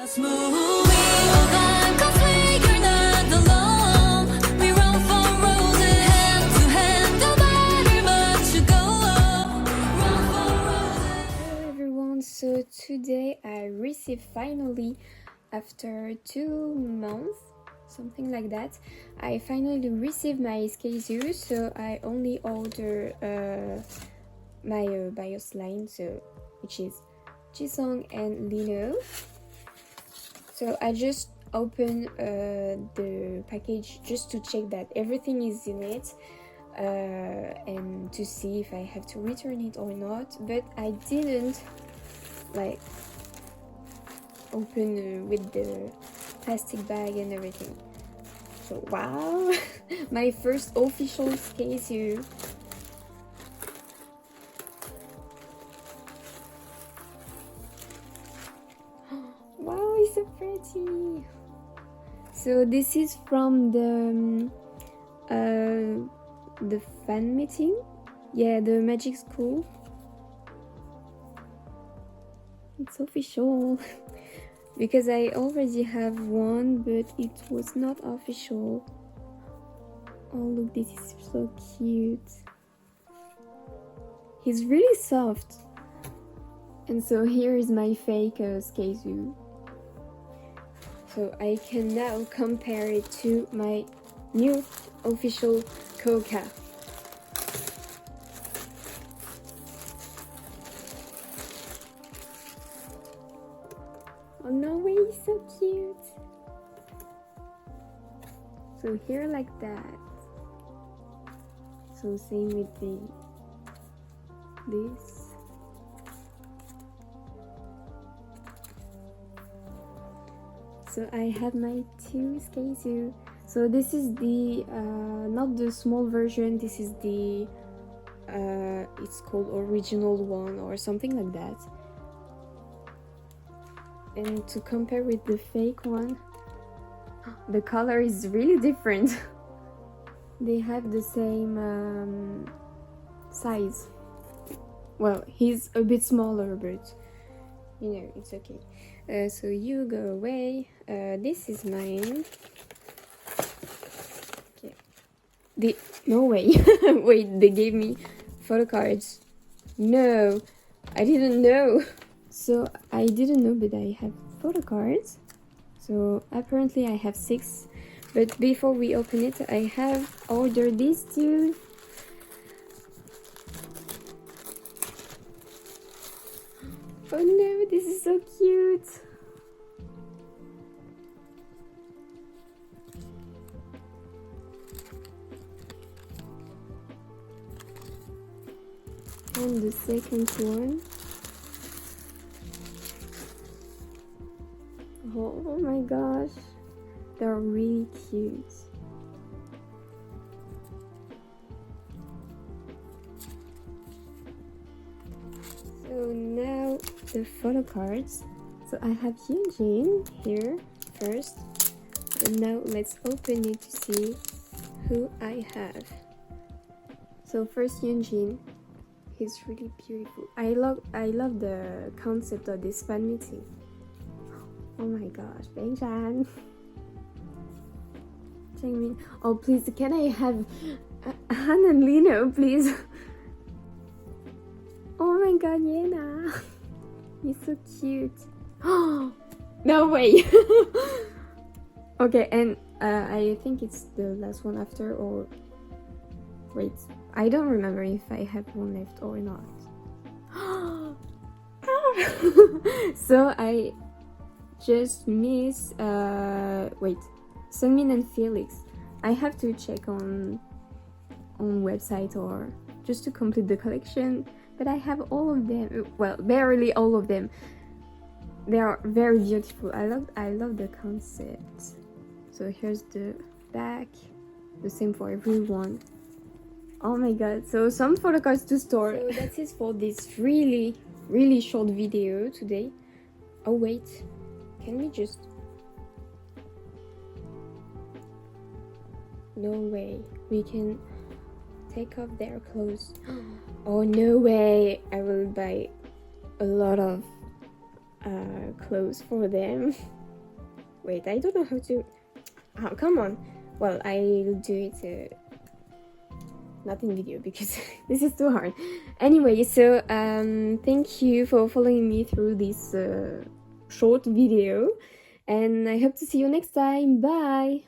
Everyone, so today I received finally, after 2 months, something like that, I finally received my Skzoo, so I only order my BIOS line, so which is Jisung and Lino. So I just opened the package just to check that everything is in it, and to see if I have to return it or not, but I didn't like open with the plastic bag and everything. So wow, my first official Skzoo. Wow, it's so pretty. So this is from the fan meeting, yeah, the magic school. It's official. Because I already have one, but it was not official. Oh look, this is so cute. He's really soft. And so here is my fake Skzoo. So I can now compare it to my new official HanQuokka. Oh no way, so cute. So here like that. So same with this. So I have my 2 Skzoo. So this is the not the small version, this is the it's called original one or something like that. And to compare with the fake one, the color is really different. They have the same size. Well, he's a bit smaller, but you know, it's okay. So you go away. This is mine. Okay. No way. Wait, they gave me photo cards. No, I didn't know. So I didn't know, but I have photo cards. So apparently I have 6. But before we open it, I have ordered these 2. Oh no, this is so cute. And the second one. Oh my gosh, they're really cute. So now the photo cards. So I have Eugene here first, and now let's open it to see who I have. So first Eugene, he's really beautiful. I love the concept of this fan meeting. Oh my gosh, Benjan. Oh please, can I have Han and Lino, please? Oh my god, Yena. He's so cute. Oh, no way. Okay, and I think it's the last one after, or wait, I don't remember if I have one left or not. So I just miss wait, Sungmin and Felix. I have to check on website or just to complete the collection, but I have all of them. Well, barely all of them. They are very beautiful. I love the concept. So here's the back, the same for everyone. Oh my god, so some photo cards to store. So that's it for this really short video today. Oh wait, can we just... No way, we can take off their clothes. Oh no way, I will buy a lot of clothes for them. Wait, I don't know how to. Oh, come on. Well, I'll do it not in video because this is too hard. Anyway, so thank you for following me through this short video, and I hope to see you next time. Bye.